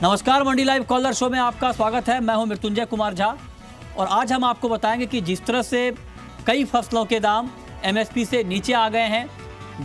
नमस्कार, मंडी live collar show में आपका स्वागत है। मैं हूं मृत्युंजय कुमार झा और आज हम आपको बताएंगे कि जिस तरह से कई फसलों के दाम एमएसपी से नीचे आ गए हैं,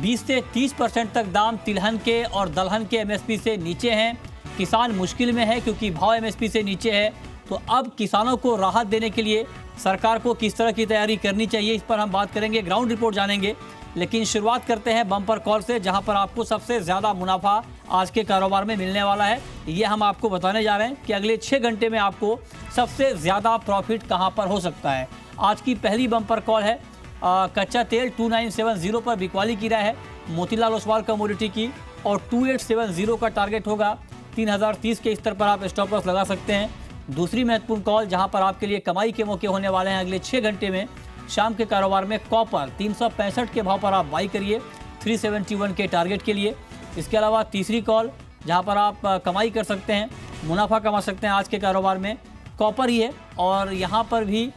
20 से 30% तक दाम तिलहन के और दलहन के एमएसपी से नीचे हैं। किसान मुश्किल में है क्योंकि भाव एमएसपी से नीचे है। तो अब किसानों को राहत देने के लिए सरकार को किस तरह की तैयारी करनी चाहिए, इस पर हम बात करेंगे, ग्राउंड रिपोर्ट जानेंगे। लेकिन शुरुआत करते हैं बम्पर कॉल से, जहां पर आपको सबसे ज़्यादा मुनाफा आज के कारोबार में मिलने वाला है। ये हम आपको बताने जा रहे हैं कि अगले 6 घंटे में आपको सबसे ज़्यादा प्रॉफिट कहां पर हो सकता है। आज की पहली बम्पर कॉल है कच्चा तेल 2970 पर बिकवाली की राय है मोतीलाल ओसवाल कमोडिटी की, और 2870 का टारगेट होगा। 3030 के स्तर पर आप स्टॉप लॉस लगा सकते हैं। दूसरी महत्वपूर्ण कॉल जहां पर आपके लिए कमाई के मौके होने वाले हैं अगले 6 घंटे में, शाम के कारोबार में कॉपर 365 के भाव पर आप बाई करिए 371 के टारगेट के लिए। इसके अलावा तीसरी कॉल जहां पर आप कमाई कर सकते हैं, मुनाफा कमा सकते हैं आज के कारोबार में, कॉपर ही है। और यहां पर भी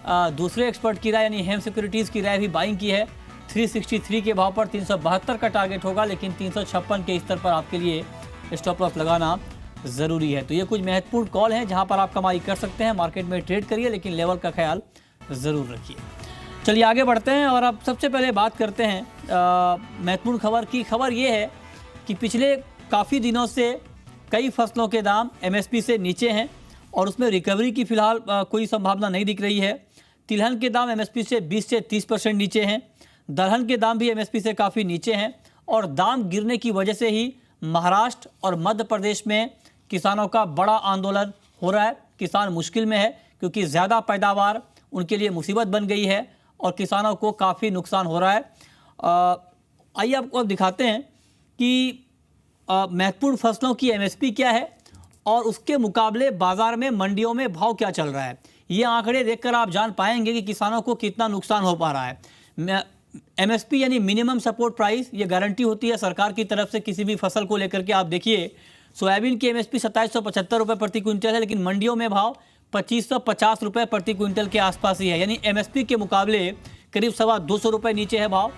दूसरे एक्सपर्ट की राय यानी हेम सिक्योरिटीज़ की राय भी बाइंग की है 363 के भाव पर 372 का टारगेट होगा, लेकिन 356 के स्तर पर आपके लिए स्टॉप लॉस लगाना ज़रूरी है। तो ये कुछ महत्वपूर्ण कॉल हैं जहां पर आप कमाई कर सकते हैं। मार्केट में ट्रेड करिए लेकिन लेवल का ख्याल ज़रूर रखिए। चलिए आगे बढ़ते हैं और अब सबसे पहले बात करते हैं महत्वपूर्ण खबर की। खबर ये है कि पिछले काफ़ी दिनों से कई फसलों के दाम एमएसपी से नीचे हैं और उसमें रिकवरी की फ़िलहाल कोई संभावना नहीं दिख रही है। तिलहन के दाम एमएसपी से 20 से 30% नीचे हैं। दलहन के दाम भी एमएसपी से काफ़ी नीचे हैं और दाम गिरने की वजह से ही महाराष्ट्र और मध्य प्रदेश में किसानों का बड़ा आंदोलन हो रहा है। किसान मुश्किल में है क्योंकि ज़्यादा पैदावार उनके लिए मुसीबत बन गई है और किसानों को काफ़ी नुकसान हो रहा है। आइए आपको दिखाते हैं कि महत्वपूर्ण फसलों की एमएसपी क्या है और उसके मुकाबले बाज़ार में मंडियों में भाव क्या चल रहा है। ये आंकड़े देखकर आप जान पाएंगे कि किसानों को कितना नुकसान हो पा रहा है। एमएसपी यानी मिनिमम सपोर्ट प्राइस, ये गारंटी होती है सरकार की तरफ से किसी भी फसल को लेकर के। आप देखिए सोयाबीन की एमएसपी 2775 रुपये प्रति क्विंटल है, लेकिन मंडियों में भाव 2550 रुपये प्रति क्विंटल के आसपास ही है, यानी एमएसपी के मुकाबले करीब 250 रुपये नीचे है भाव।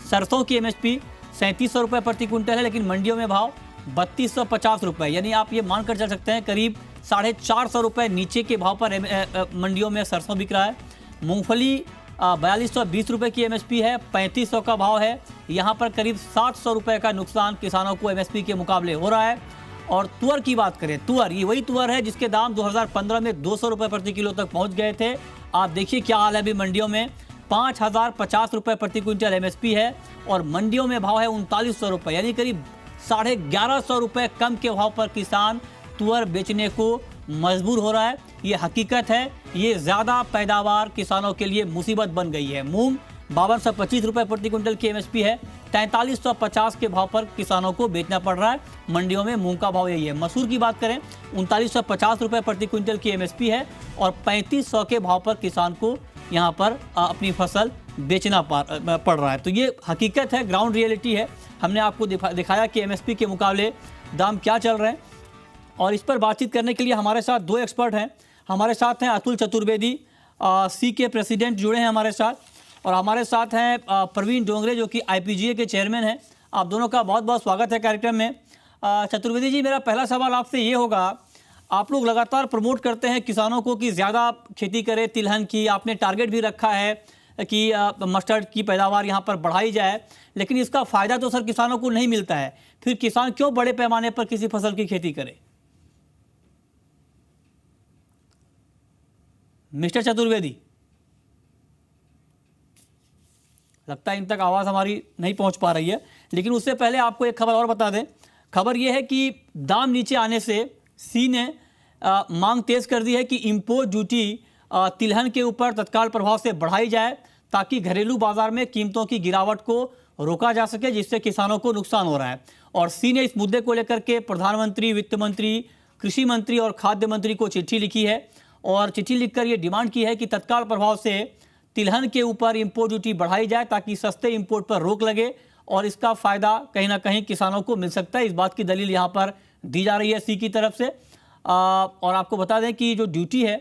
सरसों की एमएसपी 3700 रुपये प्रति क्विंटल है, लेकिन मंडियों में भाव 3250 रुपये, यानी आप ये मानकर चल सकते हैं करीब 450 रुपये नीचे के भाव पर मंडियों में सरसों बिक रहा है। मूंगफली 4220 रुपये की एमएसपी है, 3500 का भाव है। यहाँ पर करीब 700 रुपये का नुकसान किसानों को एमएसपी के मुकाबले हो रहा है। और तुअर की बात करें, तुअर ये वही तुअर है जिसके दाम 2015 में 200 रुपये प्रति किलो तक पहुँच गए थे। आप देखिए क्या हाल है अभी मंडियों में, 5050 रुपये प्रति क्विंटल एमएसपी है और मंडियों में भाव है 3900 रुपये, यानी करीब 1150 रुपये कम के भाव पर किसान तुअर बेचने को मजबूर हो रहा है। ये हकीकत है, ये ज़्यादा पैदावार किसानों के लिए मुसीबत बन गई है। मूंग 5225 रुपये प्रति क्विंटल की एमएसपी है, 4350 के भाव पर किसानों को बेचना पड़ रहा है। मंडियों में मूंग का भाव यही है। मसूर की बात करें 3950 रुपये प्रति क्विंटल की एमएसपी है और 3500 के भाव पर किसान को यहाँ पर अपनी फसल बेचना पड़ रहा है। तो ये हकीकत है, ग्राउंड रियलिटी है। हमने आपको दिखाया कि एमएसपी के मुकाबले दाम क्या चल रहे हैं। और इस पर बातचीत करने के लिए हमारे साथ 2 एक्सपर्ट हैं। हमारे साथ हैं अतुल चतुर्वेदी, सी के प्रेसिडेंट जुड़े हैं हमारे साथ, और हमारे साथ हैं प्रवीण डोंगरे जो कि आईपीजीए के चेयरमैन हैं। आप दोनों का बहुत बहुत स्वागत है कार्यक्रम में। चतुर्वेदी जी, मेरा पहला सवाल आपसे ये होगा, आप लोग लगातार प्रमोट करते हैं किसानों को कि ज़्यादा खेती करें तिलहन की, आपने टारगेट भी रखा है कि मस्टर्ड की पैदावार यहाँ पर बढ़ाई जाए, लेकिन इसका फ़ायदा तो सर किसानों को नहीं मिलता है। फिर किसान क्यों बड़े पैमाने पर किसी फसल की खेती करे? मिस्टर चतुर्वेदी, लगता है इन तक आवाज़ हमारी नहीं पहुंच पा रही है, लेकिन उससे पहले आपको एक खबर और बता दें। खबर यह है कि दाम नीचे आने से सी ने मांग तेज कर दी है कि इंपोर्ट ड्यूटी तिलहन के ऊपर तत्काल प्रभाव से बढ़ाई जाए ताकि घरेलू बाजार में कीमतों की गिरावट को रोका जा सके, जिससे किसानों को नुकसान हो रहा है। और सी ने इस मुद्दे को लेकर के प्रधानमंत्री, वित्त मंत्री, कृषि मंत्री और खाद्य मंत्री को चिट्ठी लिखी है और चिट्ठी लिखकर ये डिमांड की है कि तत्काल प्रभाव से तिलहन के ऊपर इंपोर्ट ड्यूटी बढ़ाई जाए ताकि सस्ते इंपोर्ट पर रोक लगे और इसका फ़ायदा कहीं ना कहीं किसानों को मिल सकता है। इस बात की दलील यहाँ पर दी जा रही है सी की तरफ से। और आपको बता दें कि जो ड्यूटी है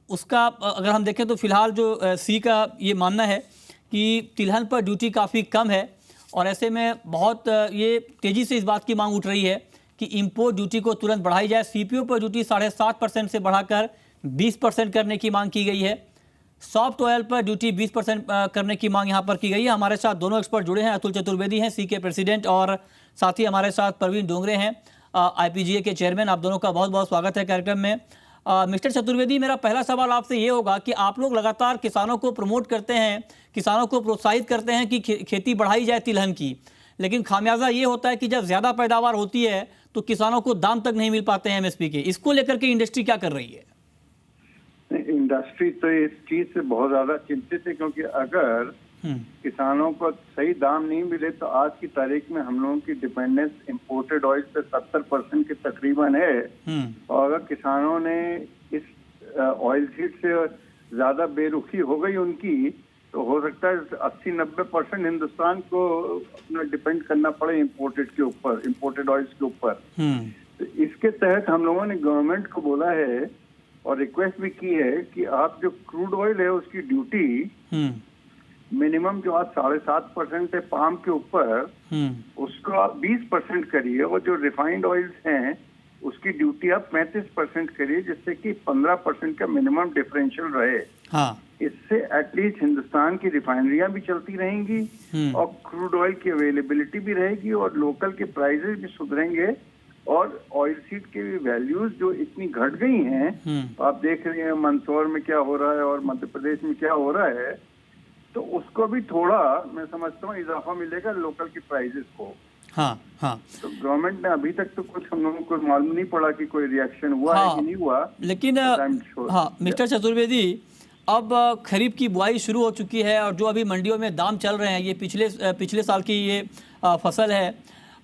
उसका अगर हम देखें तो फिलहाल जो सी का ये मानना है कि तिलहन पर ड्यूटी काफ़ी कम है और ऐसे में बहुत ये तेज़ी से इस बात की मांग उठ रही है कि इंपोर्ट ड्यूटी को तुरंत बढ़ाई जाए। सीपीओ पर ड्यूटी 7.5% से बढ़ाकर 20% करने की मांग की गई है। सॉफ्ट ऑयल पर ड्यूटी 20% करने की मांग यहां पर की गई है। हमारे साथ दोनों एक्सपर्ट जुड़े हैं, अतुल चतुर्वेदी हैं सीके प्रेसिडेंट, और साथ ही हमारे साथ प्रवीण डोंगरे हैं आईपीजीए के चेयरमैन। आप दोनों का बहुत बहुत स्वागत है कार्यक्रम में। मिस्टर चतुर्वेदी, मेरा पहला सवाल आपसे ये होगा कि आप लोग लगातार किसानों को प्रमोट करते हैं, किसानों को प्रोत्साहित करते हैं कि खेती बढ़ाई जाए तिलहन की, लेकिन खामियाजा ये होता है कि जब ज़्यादा पैदावार होती है तो किसानों को दाम तक नहीं मिल पाते हैं एमएसपी के। इसको लेकर के इंडस्ट्री क्या कर रही है? इंडस्ट्री तो इस चीज से बहुत ज्यादा चिंतित है, क्योंकि अगर किसानों को सही दाम नहीं मिले तो आज की तारीख में हम लोगों की डिपेंडेंस इंपोर्टेड ऑयल पे 70% के तकरीबन है। और अगर किसानों ने इस ऑयल सीड से ज्यादा बेरुखी हो गई उनकी, तो हो सकता है 80-90% हिंदुस्तान को अपना डिपेंड करना पड़े इंपोर्टेड के ऊपर, इंपोर्टेड ऑयल्स के ऊपर। तो इसके तहत हम लोगों ने गवर्नमेंट को बोला है और रिक्वेस्ट भी की है कि आप जो क्रूड ऑयल है उसकी ड्यूटी मिनिमम जो आज 7.5% है पाम के ऊपर, उसको आप 20% करिए, और जो रिफाइंड ऑयल्स हैं उसकी ड्यूटी आप 35% करिए, जिससे कि 15% का मिनिमम डिफरेंशियल रहे। हाँ। इससे एटलीस्ट हिंदुस्तान की रिफाइनरियां भी चलती रहेंगी और क्रूड ऑयल की अवेलेबिलिटी भी रहेगी और लोकल के प्राइसेस भी सुधरेंगे, और ऑयल सीड की वैल्यूज जो इतनी घट गई हैं, आप देख रहे हैं मंदसौर में क्या हो रहा है और मध्य प्रदेश में क्या हो रहा है, तो उसको भी थोड़ा मैं समझता हूँ इजाफा मिलेगा लोकल की प्राइसेस को। हाँ हाँ। तो गवर्नमेंट ने अभी तक तो कुछ हम लोगों को मालूम नहीं पड़ा कि कोई रिएक्शन हुआ है कि नहीं हुआ, लेकिन हाँ मिस्टर चतुर्वेदी, अब खरीफ की बुआई शुरू हो चुकी है और जो अभी मंडियों में दाम चल रहे हैं, ये पिछले साल की ये फसल है।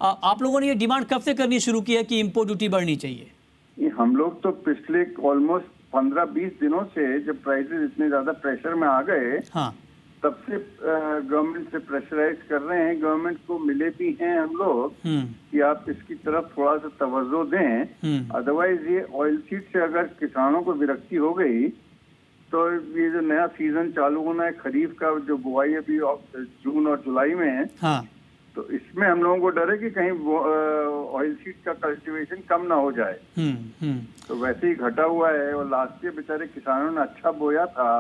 आप लोगों ने ये डिमांड कब से करनी शुरू की है कि इंपोर्ट ड्यूटी बढ़नी चाहिए? हम लोग तो पिछले ऑलमोस्ट 15-20 दिनों से जब प्राइसेस इतने ज्यादा प्रेशर में आ गए, हाँ, तब से गवर्नमेंट से प्रेशराइज कर रहे हैं। गवर्नमेंट को मिले भी हैं हम लोग कि आप इसकी तरफ थोड़ा सा तवज्जो दें, अदरवाइज ये ऑयल सीड से अगर किसानों को विरक्ति हो गई तो ये जो नया सीजन चालू होना है खरीफ का, जो बुआई अभी जून और जुलाई में है, हाँ, तो इसमें हम लोगों को डर है कि कहीं ऑयल सीड का कल्टीवेशन कम ना हो जाए। तो वैसे ही घटा हुआ है, और लास्ट ईयर बेचारे किसानों ने अच्छा बोया था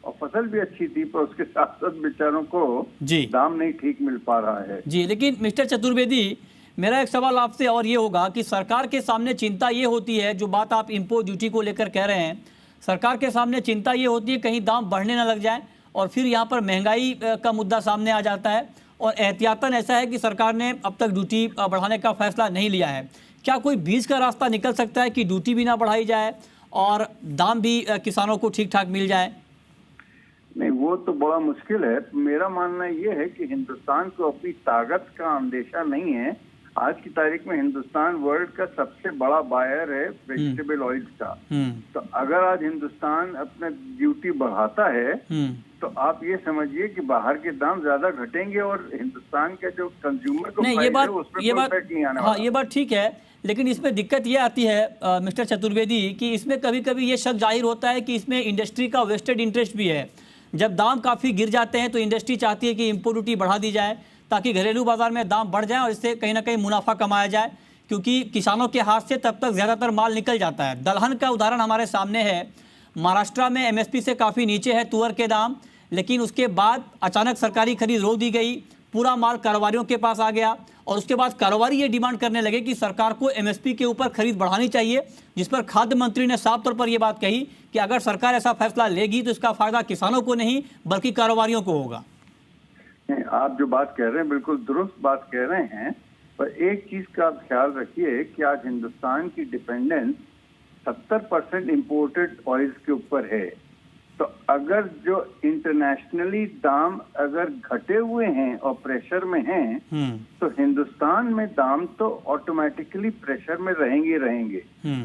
और फसल भी अच्छी थी, पर उसके साथ साथ बेचारों को दाम नहीं ठीक मिल पा रहा है। जी, लेकिन मिस्टर चतुर्वेदी, मेरा एक सवाल आपसे और ये होगा कि सरकार के सामने चिंता ये होती है, जो बात आप इंपोर्ट ड्यूटी को लेकर कह रहे हैं, सरकार के सामने चिंता ये होती है कहीं दाम बढ़ने ना लग जाए और फिर यहाँ पर महंगाई का मुद्दा सामने आ जाता है, और एहतियातन ऐसा है कि सरकार ने अब तक ड्यूटी बढ़ाने का फैसला नहीं लिया है। क्या कोई बीच का रास्ता निकल सकता है कि ड्यूटी भी ना बढ़ाई जाए और दाम भी किसानों को ठीक ठाक मिल जाए? नहीं, वो तो बड़ा मुश्किल है। मेरा मानना ये है कि हिंदुस्तान को अपनी ताकत का अंदेशा नहीं है। आज की तारीख में हिंदुस्तान वर्ल्ड का सबसे बड़ा बायर है वेजिटेबल ऑयल्स का। तो अगर आज हिंदुस्तान अपना ड्यूटी बढ़ाता है तो आप ये समझिए कि बाहर के दाम ज्यादा घटेंगे और हिंदुस्तान के जो कंज्यूमर को नहीं, ये बात नहीं आने वाला। हाँ, ये बात ठीक है, लेकिन इसमें दिक्कत ये आती है मिस्टर चतुर्वेदी कि इसमें कभी कभी ये शक जाहिर होता है कि इसमें इंडस्ट्री का वेस्टेड इंटरेस्ट भी है। जब दाम काफ़ी गिर जाते हैं तो इंडस्ट्री चाहती है कि इंपोर्ट ड्यूटी बढ़ा दी जाए ताकि घरेलू बाजार में दाम बढ़ जाए और इससे कहीं ना कहीं मुनाफा कमाया जाए, क्योंकि किसानों के हाथ से तब तक ज़्यादातर माल निकल जाता है। दलहन का उदाहरण हमारे सामने है। महाराष्ट्र में एमएसपी से काफ़ी नीचे है तुअर के दाम, लेकिन उसके बाद अचानक सरकारी खरीद रोक दी गई, पूरा माल कारोबारियों के पास आ गया और उसके बाद कारोबारी ये डिमांड करने लगे कि सरकार को एमएसपी के ऊपर खरीद बढ़ानी चाहिए, जिस पर खाद्य मंत्री ने साफ तौर पर यह बात कही कि अगर सरकार ऐसा फैसला लेगी तो इसका फायदा किसानों को नहीं बल्कि कारोबारियों को होगा। आप जो बात कह रहे हैं बिल्कुल दुरुस्त बात कह रहे हैं, पर एक चीज का आप ख्याल रखिए कि आज हिंदुस्तान की डिपेंडेंस 70% इम्पोर्टेड ऑयल्स के ऊपर है। तो अगर जो इंटरनेशनली दाम अगर घटे हुए हैं और प्रेशर में हैं, तो हिंदुस्तान में दाम तो ऑटोमेटिकली प्रेशर में रहेंगे।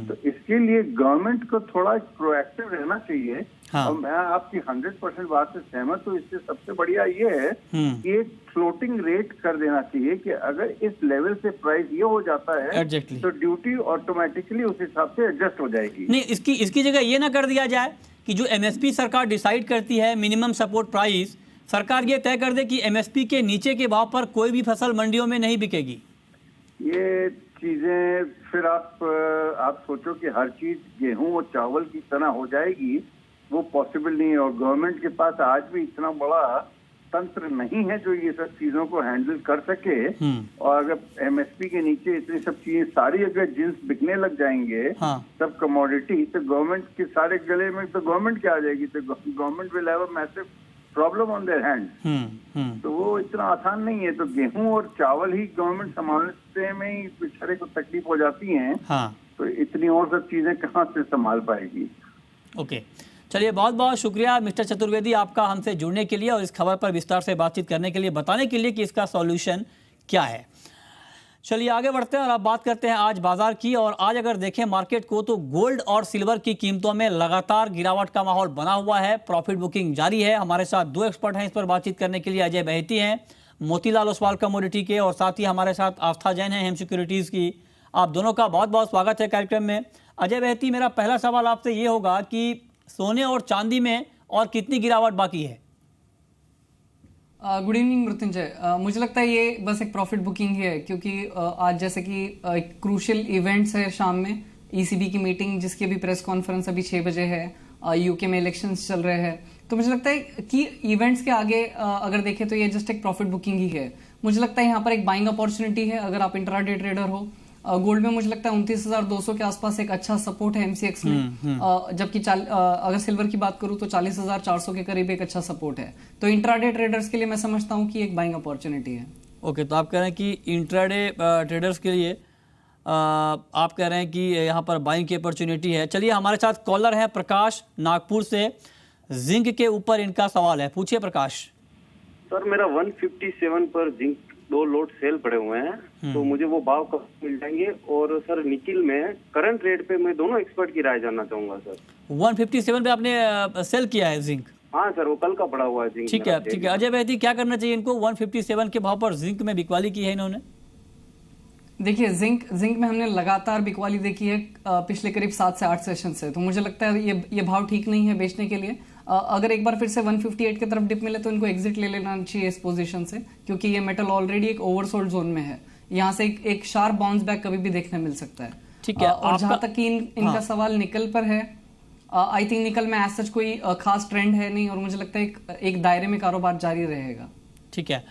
तो इसके लिए गवर्नमेंट को थोड़ा प्रोएक्टिव रहना चाहिए। हाँ। और मैं आपकी 100% बात से सहमत हूँ। इससे सबसे बढ़िया ये है कि एक फ्लोटिंग रेट कर देना चाहिए कि अगर इस लेवल से प्राइस ये हो जाता है तो ड्यूटी ऑटोमेटिकली उस हिसाब से एडजस्ट हो जाएगी। नहीं, इसकी जगह ये ना कर दिया जाए कि जो एमएसपी सरकार डिसाइड करती है मिनिमम सपोर्ट प्राइस, सरकार ये तय कर दे कि एमएसपी के नीचे के भाव पर कोई भी फसल मंडियों में नहीं बिकेगी। ये चीजें फिर आप सोचो कि हर चीज गेहूं और चावल की तरह हो जाएगी, वो पॉसिबल नहीं है। और गवर्नमेंट के पास आज भी इतना बड़ा तंत्र नहीं है जो ये सब चीजों को हैंडल कर सके। और अगर एमएसपी के नीचे इतनी सब चीजें सारी अगर जिन्स बिकने लग जाएंगे, सब कमोडिटी, तो गवर्नमेंट के सारे गले में तो गवर्नमेंट क्या आ जाएगी, तो government will have a massive problem on their hand. तो वो इतना आसान नहीं है। तो गेहूं और चावल ही गवर्नमेंट संभालने में ही बेचारे को तकलीफ हो जाती है। तो इतनी और सब चीजें कहाँ से संभाल पाएगी। ओके, चलिए, बहुत बहुत शुक्रिया मिस्टर चतुर्वेदी आपका हमसे जुड़ने के लिए और इस खबर पर विस्तार से बातचीत करने के लिए, बताने के लिए कि इसका सॉल्यूशन क्या है। चलिए आगे बढ़ते हैं और अब बात करते हैं आज बाजार की। और आज अगर देखें मार्केट को तो गोल्ड और सिल्वर की कीमतों में लगातार गिरावट का माहौल बना हुआ है। प्रॉफिट बुकिंग जारी है। हमारे साथ दो एक्सपर्ट हैं इस पर बातचीत करने के लिए। अजय बहेती हैं मोतीलाल ओसवाल कमोडिटी के, और साथ ही हमारे साथ आस्था जैन हैं हेम सिक्योरिटीज़ की। आप दोनों का बहुत बहुत स्वागत है कार्यक्रम में। अजय बहेती, मेरा पहला सवाल आपसे ये होगा कि सोने और चांदी में और कितनी गिरावट बाकी है? Good evening Mrityunjay. मुझे लगता है ये बस एक प्रॉफिट बुकिंग ही है, क्योंकि आज जैसे कि एक क्रूशियल इवेंट्स है शाम में, ईसीबी की मीटिंग जिसकी अभी प्रेस कॉन्फ्रेंस अभी 6 बजे है, यूके में इलेक्शंस चल रहे हैं। तो मुझे लगता है कि इवेंट्स के आगे अगर देखें तो ये जस्ट एक प्रॉफिट बुकिंग ही है। मुझे लगता है यहाँ पर एक बाइंग अपॉर्चुनिटी है अगर आप इंट्राडे ट्रेडर हो। गोल्ड में मुझे लगता है 29,200 के आसपास एक अच्छा सपोर्ट है एमसीएक्स में, जबकि अगर सिल्वर की बात करूं तो 40,400 के करीब एक अच्छा सपोर्ट है। तो इंट्राडे ट्रेडर्स के लिए मैं समझता हूं कि एक बाइंग अपॉर्चुनिटी है। ओके, तो आप कह रहे हैं कि इंट्राडे ट्रेडर्स के लिए आप कह रहे हैं कि यहाँ पर बाइंग की अपॉर्चुनिटी है। चलिए, हमारे साथ कॉलर है प्रकाश नागपुर से। जिंक के ऊपर इनका सवाल है, पूछिए प्रकाश। सर, मेरा 157 पर जिंक 2 लोट सेल पड़े हुए हैं, तो मुझे वो भाव कब मिल जाएंगे? और सर निकिल में करंट रेट पे मैं दोनों एक्सपर्ट की राय जानना चाहूंगा सर। 157 पे आपने सेल किया है जिंक? हाँ सर, वो कल का पड़ा हुआ है जिंक। ठीक है, ठीक है। अजय बहेती, क्या करना चाहिए इनको? 157 के भाव पर जिंक में बिकवाली की है इन्होंने। देखिए, जिंक में हमने लगातार बिकवाली देखी है पिछले करीब 7 से 8 सेशन से। तो मुझे लगता है ये भाव ठीक नहीं है बेचने के लिए। अगर एक बार फिर से 158 की तरफ डिप मिले तो इनको एग्जिट ले लेना चाहिए इस पोजीशन से, क्योंकि ये मेटल ऑलरेडी एक ओवरसोल्ड जोन में है। यहाँ से एक शार्प बाउंस बैक कभी भी देखने मिल सकता है। ठीक है। और जहां तक कि इनका सवाल निकल पर है, आई थिंक निकल में एज सच कोई खास ट्रेंड है नहीं, और मुझे लगता है एक दायरे में कारोबार जारी रहेगा। ठीक है।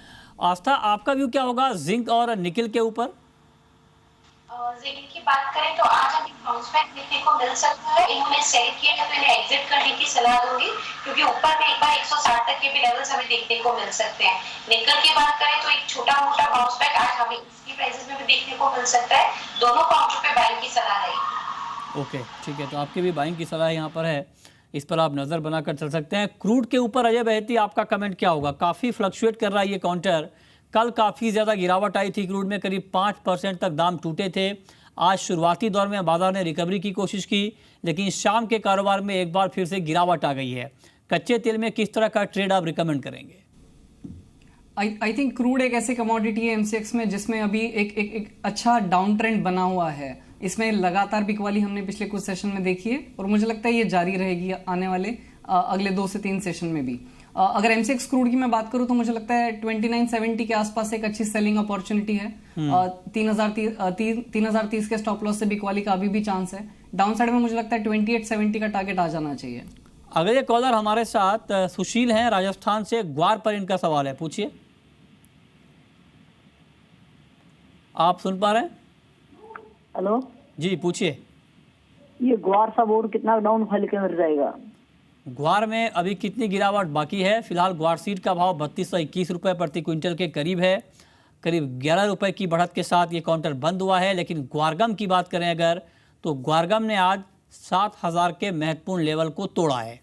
आस्था, आपका व्यू क्या होगा जिंक और निकल के ऊपर? जिंक की बात करें तो आज हमें बाउंस बैक देखने को मिल सकता है। इन्होंने सेल किया है तो इन्हें एग्जिट करने की सलाह दूंगी, क्योंकि ऊपर में एक बार 160 तक के भी लेवल्स हमें देखने को मिल सकते हैं। निकल की बात करें तो एक छोटा मोटा बाउंस बैक आज हमें इसकी प्राइसेस में भी देखने को मिल सकता है। दोनों काउंटर पे बाइंग की सलाह रहेगी। ओके, ठीक है। तो आपकी भी बाइंग की सलाह यहाँ पर है, इस पर आप नजर बनाकर चल सकते हैं। क्रूड के ऊपर अजय बहेती, आपका कमेंट क्या होगा? काफी फ्लक्चुएट कर रहा है ये काउंटर। कल काफ़ी ज़्यादा गिरावट आई थी क्रूड में, करीब 5% तक दाम टूटे थे। आज शुरुआती दौर में बाजार ने रिकवरी की कोशिश की, लेकिन शाम के कारोबार में एक बार फिर से गिरावट आ गई है। कच्चे तेल में किस तरह का ट्रेड आप रिकमेंड करेंगे? आई थिंक क्रूड एक ऐसी कमोडिटी है एमसीएक्स में जिसमें अभी एक अच्छा डाउन ट्रेंड बना हुआ है। इसमें लगातार बिकवाली हमने पिछले कुछ सेशन में देखी है, और मुझे लगता है ये जारी रहेगी आने वाले अगले 2 से 3 सेशन में भी। अगर एमसीएक्स क्रूड की मैं बात करूं तो मुझे लगता है 2970 के आसपास एक अच्छी सेलिंग अपॉर्चुनिटी है। 3030 के स्टॉप लॉस से बिकवाली का अभी भी चांस है। डाउन साइड में मुझे लगता है 2870 का टारगेट आ जाना चाहिए। अगले कॉलर हमारे साथ सुशील हैं राजस्थान से। ग्वार पर इनका सवाल है, पूछिए। आप सुन पा रहे हैं? हेलो जी, पूछिए। ये ग्वार सब और कितना डाउन फॉल के मिल जाएगा? ग्वार में अभी कितनी गिरावट बाकी है? फिलहाल ग्वार सीड का भाव 3221 रुपये प्रति क्विंटल के करीब है। करीब 11 रुपये की बढ़त के साथ ये काउंटर बंद हुआ है। लेकिन ग्वारगम की बात करें अगर, तो ग्वारगम ने आज 7000 के महत्वपूर्ण लेवल को तोड़ा है।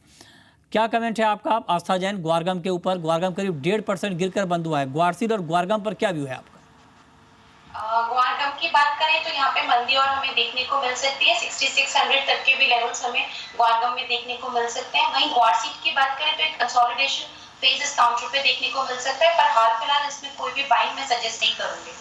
क्या कमेंट है आपका आस्था जैन ग्वारगम के ऊपर? ग्वारगम करीब 1.5% गिरकर बंद हुआ है। ग्वार सीड और ग्वारगम पर क्या व्यू है आपका? ग्वारगम की बात करें तो यहाँ पे मंदी और हमें देखने को मिल सकती है। 6600 तक के भी लेवल्स हमें ग्वारगम में देखने को मिल सकते हैं। वहीं ग्वार सीड की बात करें तो एक कंसोलिडेशन फेज इस काउंटर पे देखने को मिल सकता है, पर हाल फिलहाल इसमें कोई भी बाइंग मैं सजेस्ट नहीं करूंगी।